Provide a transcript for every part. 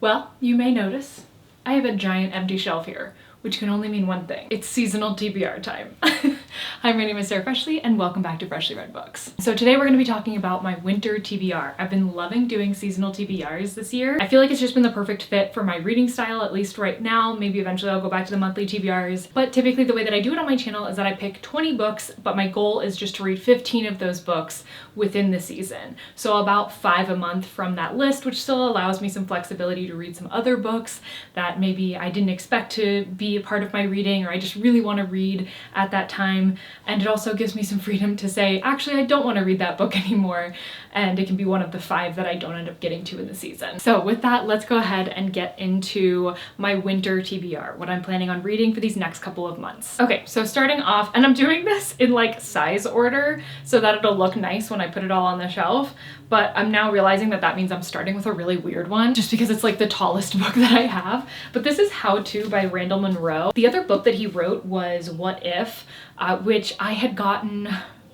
Well, you may notice I have a giant empty shelf here, which can only mean one thing. It's seasonal TBR time. Hi, my name is Sarah Freshly, and welcome back to Freshly Read Books. So today we're going to be talking about my winter TBR. I've been loving doing seasonal TBRs this year. I feel like it's just been the perfect fit for my reading style, at least right now. Maybe eventually I'll go back to the monthly TBRs. But typically the way that I do it on my channel is that I pick 20 books, but my goal is just to read 15 of those books within the season. So about 5 a month from that list, which still allows me some flexibility to read some other books that maybe I didn't expect to be a part of my reading, or I just really want to read at that time. And it also gives me some freedom to say, actually, I don't want to read that book anymore. And it can be one of the 5 that I don't end up getting to in the season. So with that, let's go ahead and get into my winter TBR, what I'm planning on reading for these next couple of months. Okay, so starting off, and I'm doing this in like size order so that it'll look nice when I put it all on the shelf. But I'm now realizing that that means I'm starting with a really weird one just because it's like the tallest book that I have. But this is How To by Randall Munroe. The other book that he wrote was What If, which I had gotten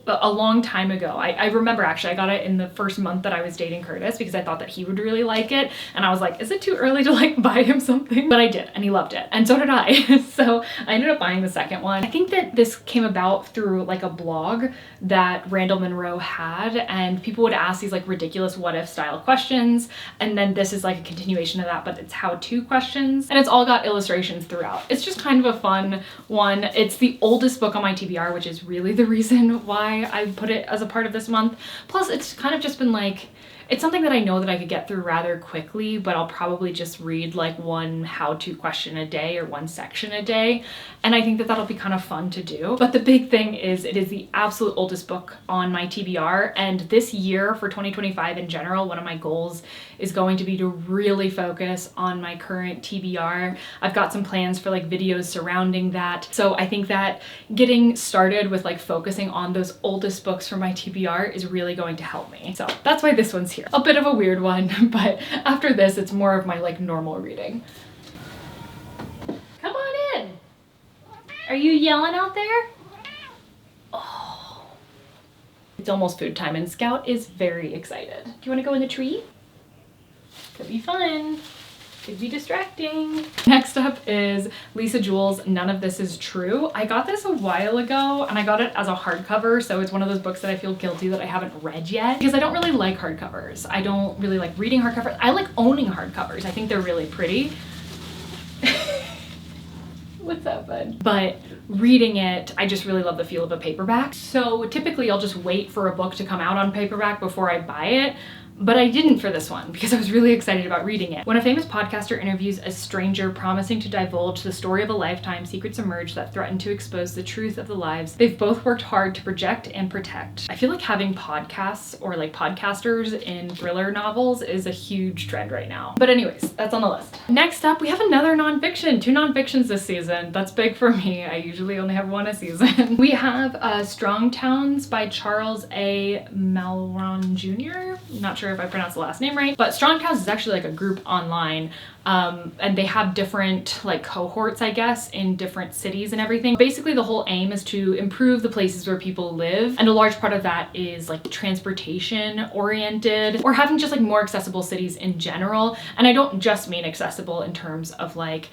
a long time ago. I remember actually I got it in the first month that I was dating Curtis because I thought that he would really like it, and I was like, is it too early to like buy him something? But I did, and he loved it, and so did I. So I ended up buying the second one. I think that this came about through like a blog that Randall Munroe had, and people would ask these like ridiculous what if style questions, and then this is like a continuation of that, but it's how-to questions, and it's all got illustrations throughout. It's just kind of a fun one. It's the oldest book on my TBR, which is really the reason why I put it as a part of this month. Plus, it's kind of just been like, it's something that I know that I could get through rather quickly, but I'll probably just read like one how-to question a day or one section a day. And I think that that'll be kind of fun to do. But the big thing is it is the absolute oldest book on my TBR. And this year for 2025 in general, one of my goals is going to be to really focus on my current TBR. I've got some plans for like videos surrounding that. So I think that getting started with like focusing on those oldest books from my TBR is really going to help me. So that's why this one's here. A bit of a weird one, but after this, it's more of my like normal reading. Come on in. Are you yelling out there? Oh. It's almost food time and Scout is very excited. Do you want to go in the tree? Could be fun. Could be distracting. Next up is Lisa Jewell's None of This Is True. I got this a while ago and I got it as a hardcover, so it's one of those books that I feel guilty that I haven't read yet because I don't really like hardcovers. I don't really like reading hardcovers. I like owning hardcovers. I think they're really pretty. What's up, bud? But reading it, I just really love the feel of a paperback. So typically I'll just wait for a book to come out on paperback before I buy it. But I didn't for this one because I was really excited about reading it. When a famous podcaster interviews a stranger promising to divulge the story of a lifetime, secrets emerge that threaten to expose the truth of the lives they've both worked hard to project and protect. I feel like having podcasts or like podcasters in thriller novels is a huge trend right now. But anyways, that's on the list. Next up, we have another nonfiction. 2 nonfictions this season. That's big for me. I usually only have 1 a season. We have Strong Towns by Charles A. Malron Jr. I'm not sure if I pronounced the last name right, but Strong Towns is actually like a group online, and they have different like cohorts, I guess, in different cities and everything. Basically, the whole aim is to improve the places where people live, and a large part of that is like transportation oriented or having just like more accessible cities in general. And I don't just mean accessible in terms of like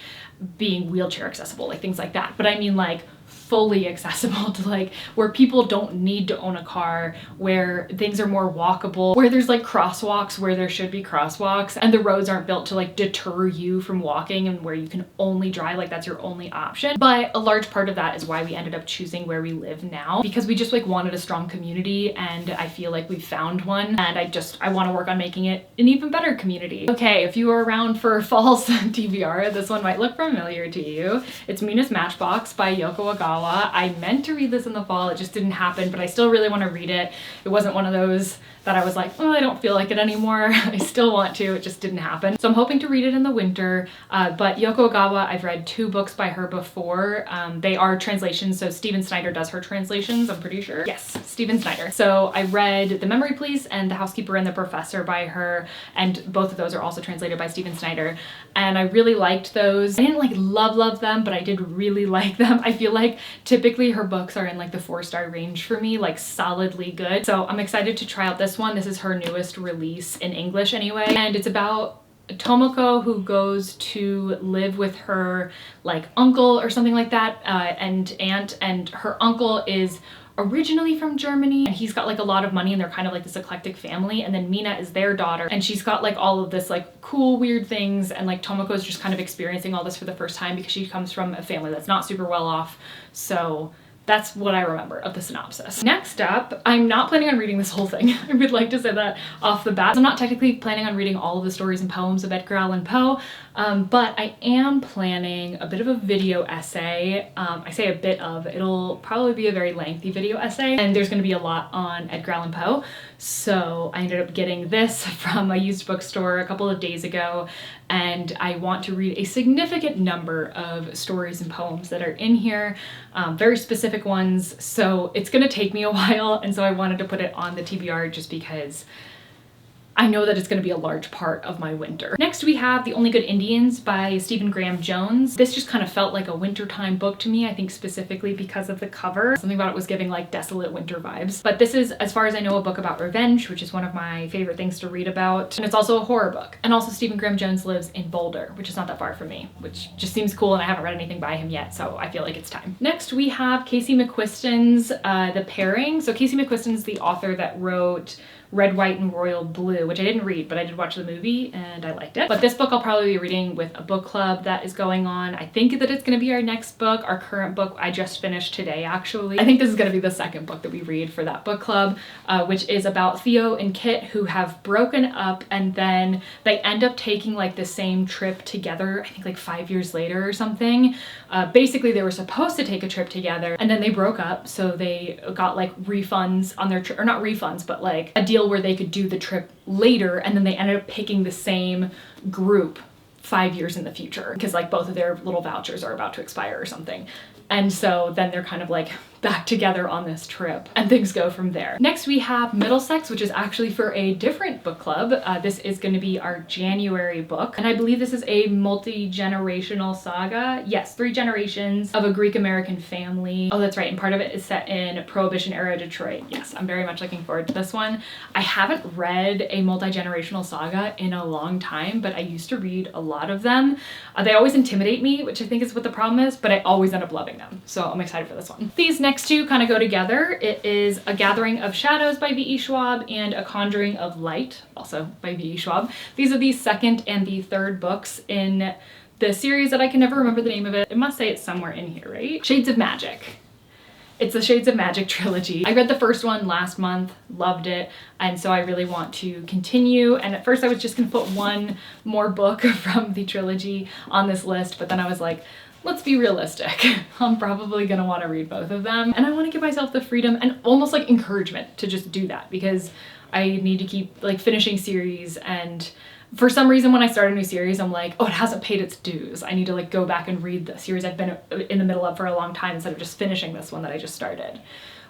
being wheelchair accessible, like things like that, but I mean like fully accessible to like where people don't need to own a car, where things are more walkable, where there's like crosswalks where there should be crosswalks, and the roads aren't built to like deter you from walking, and where you can only drive, like that's your only option. But a large part of that is why we ended up choosing where we live now, because we just like wanted a strong community, and I feel like we found one, and I want to work on making it an even better community. Okay, if you were around for fall's TBR, this one might look familiar to you. It's Mina's Matchbox by Yoko Ogawa. I meant to read this in the fall, it just didn't happen, but I still really want to read it. It wasn't one of those that I was like, oh, I don't feel like it anymore. I still want to, it just didn't happen. So I'm hoping to read it in the winter, but Yoko Ogawa, I've read 2 books by her before. They are translations, so Stephen Snyder does her translations, I'm pretty sure. Yes, Stephen Snyder. So I read The Memory Police and The Housekeeper and the Professor by her, and both of those are also translated by Stephen Snyder, and I really liked those. I didn't like love them, but I did really like them. I feel like typically her books are in like the 4-star range for me, like solidly good. So I'm excited to try out this one. This is her newest release in English anyway, and it's about Tomoko, who goes to live with her like uncle or something like that, and aunt, and her uncle is originally from Germany, and he's got like a lot of money, and they're kind of like this eclectic family. And then Mina is their daughter, and she's got like all of this like cool weird things, and like Tomoko is just kind of experiencing all this for the first time because she comes from a family that's not super well off. So that's what I remember of the synopsis. Next up, I'm not planning on reading this whole thing. I would like to say that off the bat. I'm not technically planning on reading all of the stories and poems of Edgar Allan Poe, but I am planning a bit of a video essay. I say a bit of, it'll probably be a very lengthy video essay, and there's gonna be a lot on Edgar Allan Poe. So I ended up getting this from a used bookstore a couple of days ago, and I want to read a significant number of stories and poems that are in here, very specific ones, so it's gonna take me a while, and so I wanted to put it on the TBR just because I know that it's going to be a large part of my winter. Next we have The Only Good Indians by Stephen Graham Jones. This just kind of felt like a wintertime book to me, I think specifically because of the cover. Something about it was giving like desolate winter vibes. But this is, as far as I know, a book about revenge, which is one of my favorite things to read about. And it's also a horror book. And also Stephen Graham Jones lives in Boulder, which is not that far from me, which just seems cool, and I haven't read anything by him yet, so I feel like it's time. Next we have Casey McQuiston's The Pairing. So Casey McQuiston's the author that wrote Red, White, and Royal Blue, which I didn't read, but I did watch the movie and I liked it. But this book I'll probably be reading with a book club that is going on. I think that it's gonna be our next book. Our current book I just finished today, actually. I think this is gonna be the second book that we read for that book club, which is about Theo and Kit, who have broken up, and then they end up taking like the same trip together, I think like 5 years later or something. Basically they were supposed to take a trip together, and then they broke up, so they got like refunds on their trip, or not refunds, but like a deal where they could do the trip later, and then they ended up picking the same group 5 years in the future because like both of their little vouchers are about to expire or something. And so then they're kind of like back together on this trip, and things go from there. Next we have Middlesex, which is actually for a different book club. This is going to be our January book, and I believe this is a multi-generational saga. Yes, 3 generations of a Greek-American family. Oh, that's right, and part of it is set in Prohibition era Detroit. Yes, I'm very much looking forward to this one. I haven't read a multi-generational saga in a long time, but I used to read a lot of them. They always intimidate me, which I think is what the problem is, but I always end up loving them, so I'm excited for this one. These next two kind of go together. It is A Gathering of Shadows by V.E. Schwab and A Conjuring of Light, also by V.E. Schwab. These are the second and the third books in the series that I can never remember the name of it. It must say it's somewhere in here, right? Shades of Magic. It's the Shades of Magic trilogy. I read the first one last month, loved it, and so I really want to continue. And at first I was just gonna put one more book from the trilogy on this list, but then I was like, let's be realistic. I'm probably gonna wanna read both of them, and I wanna give myself the freedom and almost like encouragement to just do that, because I need to keep like finishing series, and for some reason when I start a new series I'm like, oh, it hasn't paid its dues. I need to like go back and read the series I've been in the middle of for a long time instead of just finishing this one that I just started,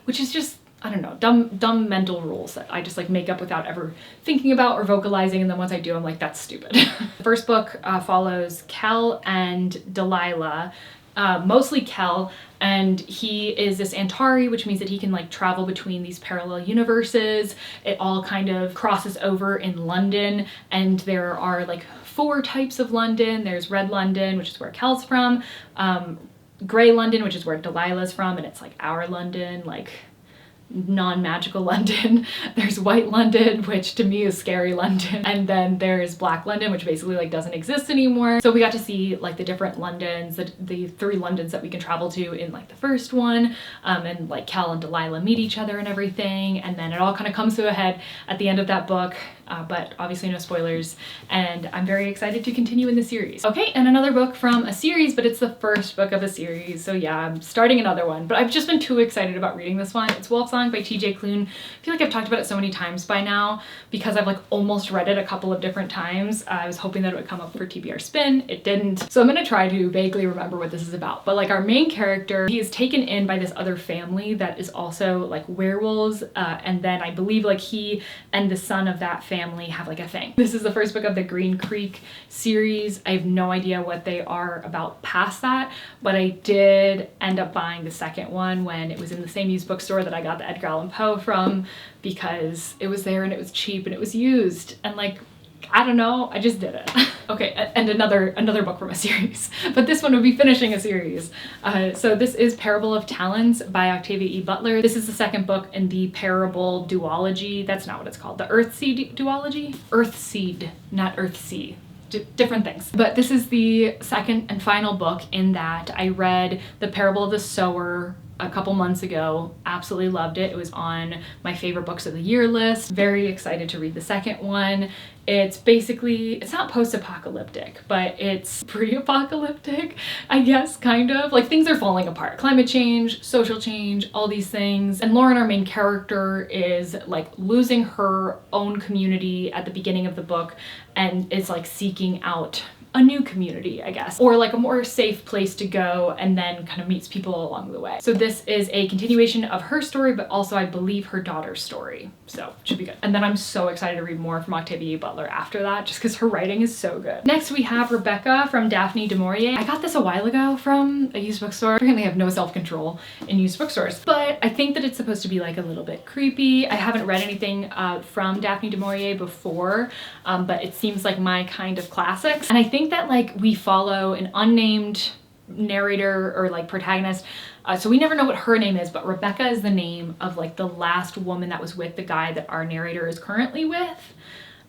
which is just, I don't know, dumb mental rules that I just like make up without ever thinking about or vocalizing, and then once I do I'm like, that's stupid. The first book follows Kel and Delilah, mostly Kel, and he is this Antari, which means that he can like travel between these parallel universes. It all kind of crosses over in London, and there are like 4 types of London. There's Red London, which is where Kel's from, Grey London, which is where Delilah's from, and it's like our London, like non-magical London. There's White London, which to me is scary London, and then there's Black London, which basically like doesn't exist anymore. So we got to see like the different Londons, the 3 Londons that we can travel to in like the first one, and like Kel and Delilah meet each other and everything, and then it all kind of comes to a head at the end of that book. But obviously no spoilers, and I'm very excited to continue in the series. Okay, and another book from a series, but it's the first book of a series, so yeah, I'm starting another one, but I've just been too excited about reading this one. It's Wolfsong by TJ Klune. I feel like I've talked about it so many times by now because I've like almost read it a couple of different times. I was hoping that it would come up for TBR Spin. It didn't, so I'm gonna try to vaguely remember what this is about. But like our main character, he is taken in by this other family that is also like werewolves, and then I believe like he and the son of that family have like a thing. This is the first book of the Green Creek series. I have no idea what they are about past that, but I did end up buying the second one when it was in the same used bookstore that I got the Edgar Allan Poe from, because it was there and it was cheap and it was used, and like I don't know, I just did it. Okay, and another book from a series, but this one would be finishing a series. So this is Parable of Talents by Octavia E. Butler. This is the second book in the Parable duology. That's not what it's called. The Earthseed duology? Earthseed, not Earthsea. Different things. But this is the second and final book in that. I read The Parable of the Sower a couple months ago. Absolutely loved it. It was on my favorite books of the year list. Very excited to read the second one. It's basically, it's not post-apocalyptic, but it's pre-apocalyptic, I guess, kind of. Like, things are falling apart. Climate change, social change, all these things. And Lauren, our main character, is like losing her own community at the beginning of the book and is like seeking out a new community, I guess, or like a more safe place to go, and then kind of meets people along the way. So this is a continuation of her story, but also I believe her daughter's story. So it should be good. And then I'm so excited to read more from Octavia E. Butler after that, just because her writing is so good. Next we have Rebecca from Daphne du Maurier. I got this a while ago from a used bookstore. Apparently I have no self-control in used bookstores, but I think that it's supposed to be like a little bit creepy. I haven't read anything from Daphne du Maurier before, but it seems like my kind of classics. And I think that like we follow an unnamed narrator or like protagonist, so we never know what her name is, but Rebecca is the name of like the last woman that was with the guy that our narrator is currently with,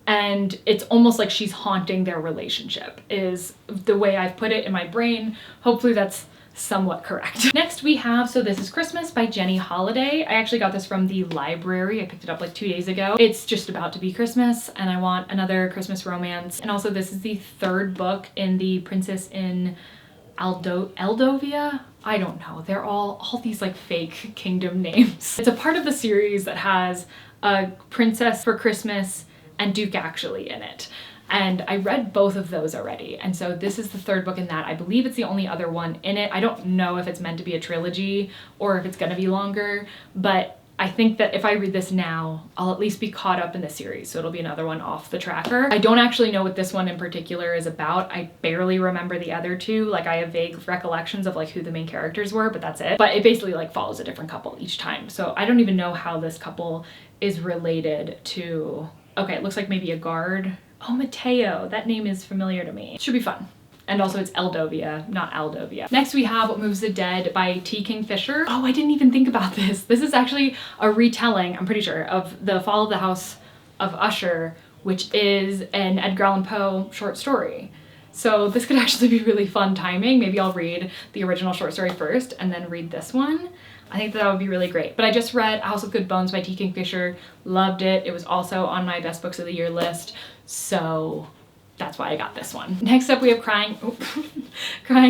and it's almost like she's haunting their relationship is the way I've put it in my brain. Hopefully that's somewhat correct. Next we have So This Is Christmas by Jenny Holiday. I actually got this from the library. I picked it up like 2 days ago. It's just about to be Christmas and I want another Christmas romance. And also this is the third book in the Princess in Eldovia? I don't know. They're all these like fake kingdom names. It's a part of the series that has a Princess for Christmas and Duke Actually in it. And I read both of those already. And so this is the third book in that. I believe it's the only other one in it. I don't know if it's meant to be a trilogy or if it's gonna be longer, but I think that if I read this now, I'll at least be caught up in the series. So it'll be another one off the tracker. I don't actually know what this one in particular is about. I barely remember the other two. Like I have vague recollections of like who the main characters were, but that's it. But it basically like follows a different couple each time. So I don't even know how this couple is related to, okay, it looks like maybe a guard. Oh, Mateo, that name is familiar to me. It should be fun. And also it's Eldovia, not Aldovia. Next we have What Moves the Dead by T. Kingfisher. Oh, I didn't even think about this. This is actually a retelling, I'm pretty sure, of The Fall of the House of Usher, which is an Edgar Allan Poe short story. So this could actually be really fun timing. Maybe I'll read the original short story first and then read this one. I think that would be really great. But I just read A House with Good Bones by T. Kingfisher, loved it. It was also on my best books of the year list, so that's why I got this one. Next up we have Crying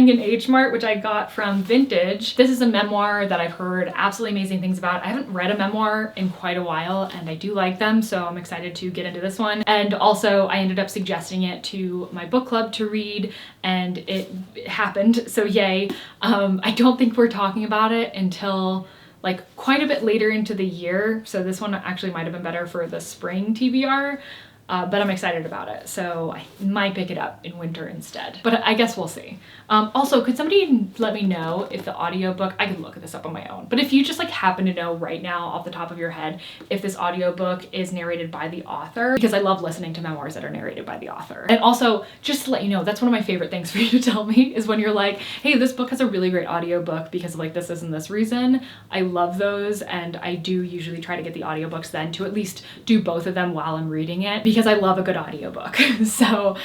in H Mart, which I got from Vintage. This is a memoir that I've heard absolutely amazing things about. I haven't read a memoir in quite a while and I do like them, so I'm excited to get into this one. And also I ended up suggesting it to my book club to read and it happened, so yay. I don't think we're talking about it until like quite a bit later into the year, so this one actually might have been better for the spring TBR. But I'm excited about it, so I might pick it up in winter instead. But I guess we'll see. Also, could somebody let me know if the audiobook, I could look this up on my own, but if you just like happen to know right now off the top of your head if this audiobook is narrated by the author, because I love listening to memoirs that are narrated by the author. And also, just to let you know, that's one of my favorite things for you to tell me is when you're like, hey, this book has a really great audiobook because of like this and this reason. I love those, and I do usually try to get the audiobooks then to at least do both of them while I'm reading it, because I love a good audiobook. So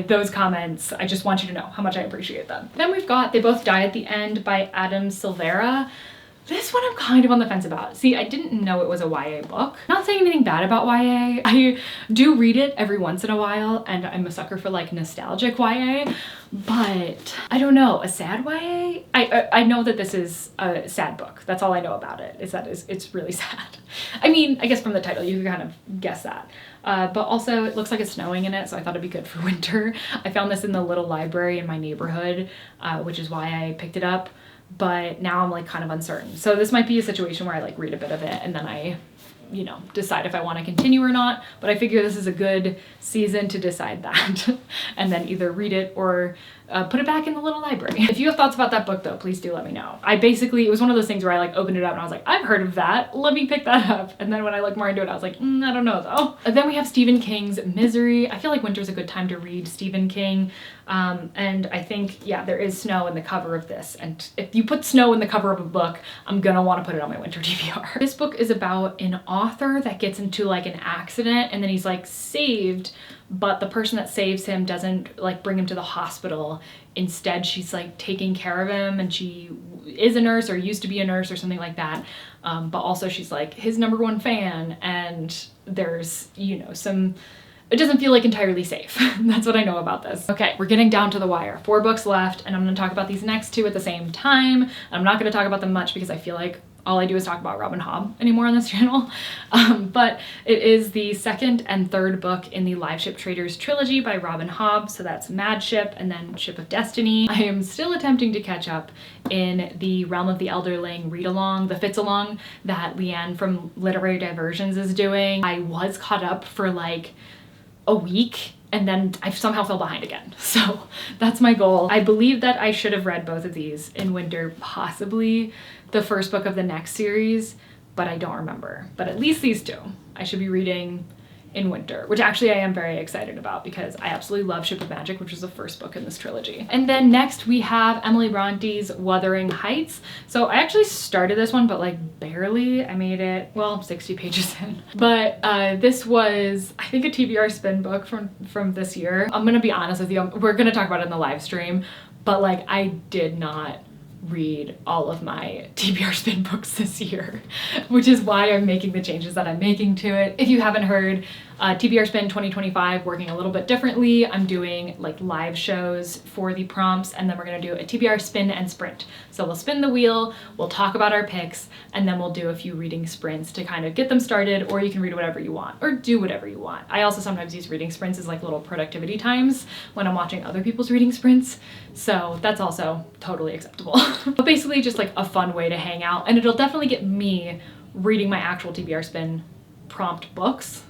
those comments, I just want you to know how much I appreciate them. Then we've got They Both Die at the End by Adam Silvera. This one I'm kind of on the fence about. See, I didn't know it was a YA book. Not saying anything bad about YA. I do read it every once in a while, and I'm a sucker for like nostalgic YA, but I don't know, a sad YA? I know that this is a sad book. That's all I know about it, is that it's really sad. I mean, I guess from the title you can kind of guess that. But also it looks like it's snowing in it, so I thought it'd be good for winter. I found this in the little library in my neighborhood, which is why I picked it up. But now I'm like kind of uncertain. So this might be a situation where I like read a bit of it and then I you know, decide if I want to continue or not, but I figure this is a good season to decide that and then either read it or put it back in the little library. If you have thoughts about that book though, please do let me know. It was one of those things where I like opened it up and I was like, I've heard of that, let me pick that up. And then when I looked more into it, I was like, I don't know though. And then we have Stephen King's Misery. I feel like winter's a good time to read Stephen King. And I think, yeah, there is snow in the cover of this. And if you put snow in the cover of a book, I'm gonna want to put it on my winter TBR. This book is about an author that gets into like an accident and then he's like saved, but the person that saves him doesn't like bring him to the hospital. Instead, she's like taking care of him, and she is a nurse or used to be a nurse or something like that. But also she's like his #1 fan, and there's, you know, it doesn't feel like entirely safe. That's what I know about this. Okay, we're getting down to the wire. 4 books left, and I'm gonna talk about these next 2 at the same time. I'm not gonna talk about them much because I feel like all I do is talk about Robin Hobb anymore on this channel. But it is the 2nd and 3rd book in the Live Ship Traders trilogy by Robin Hobb. So that's Mad Ship and then Ship of Destiny. I am still attempting to catch up in the Realm of the Elderling read-along, the Fitz-along that Leanne from Literary Diversions is doing. I was caught up for like a week and then I somehow fell behind again. So that's my goal. I believe that I should have read both of these in winter, possibly the first book of the next series, but I don't remember. But at least these 2 I should be reading in winter, which actually I am very excited about because I absolutely love Ship of Magic, which was the first book in this trilogy. And then next we have Emily Bronte's Wuthering Heights. So I actually started this one, but like barely. I made it, well, 60 pages in. But this was, I think, a TBR spin book from this year. I'm gonna be honest with you, we're gonna talk about it in the live stream, but like I did not read all of my TBR spin books this year, which is why I'm making the changes that I'm making to it. If you haven't heard, TBR Spin 2025 working a little bit differently. I'm doing like live shows for the prompts, and then we're gonna do a TBR spin and sprint. So we'll spin the wheel, we'll talk about our picks, and then we'll do a few reading sprints to kind of get them started, or you can read whatever you want, or do whatever you want. I also sometimes use reading sprints as like little productivity times when I'm watching other people's reading sprints. So that's also totally acceptable. But basically just like a fun way to hang out, and it'll definitely get me reading my actual TBR spin prompt books.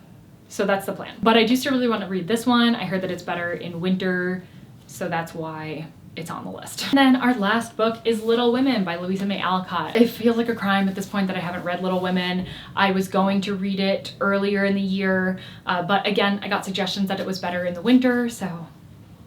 So that's the plan. But I do still really want to read this one. I heard that it's better in winter, so that's why it's on the list. And then our last book is Little Women by Louisa May Alcott. It feels like a crime at this point that I haven't read Little Women. I was going to read it earlier in the year, but again, I got suggestions that it was better in the winter, so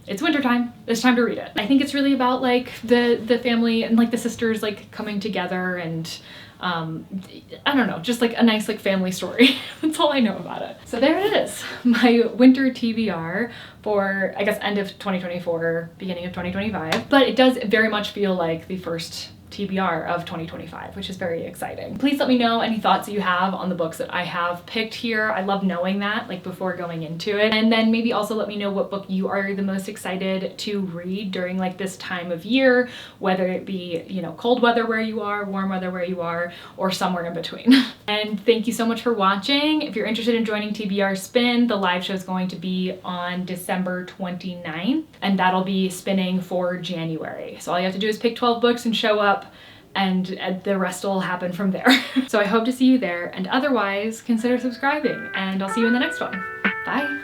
it's wintertime. It's time to read it. I think it's really about like the family and like the sisters like coming together, and I don't know, just like a nice like family story. That's all I know about it. So there it is, my winter TBR for, I guess, end of 2024, beginning of 2025. But it does very much feel like the first TBR of 2025, which is very exciting. Please let me know any thoughts that you have on the books that I have picked here. I love knowing that, like, before going into it. And then maybe also let me know what book you are the most excited to read during like this time of year, whether it be, you know, cold weather where you are, warm weather where you are, or somewhere in between. And thank you so much for watching. If you're interested in joining TBR Spin, the live show is going to be on December 29th, and that'll be spinning for January. So all you have to do is pick 12 books and show up, and the rest will happen from there. So I hope to see you there, and otherwise consider subscribing, and I'll see you in the next one. Bye.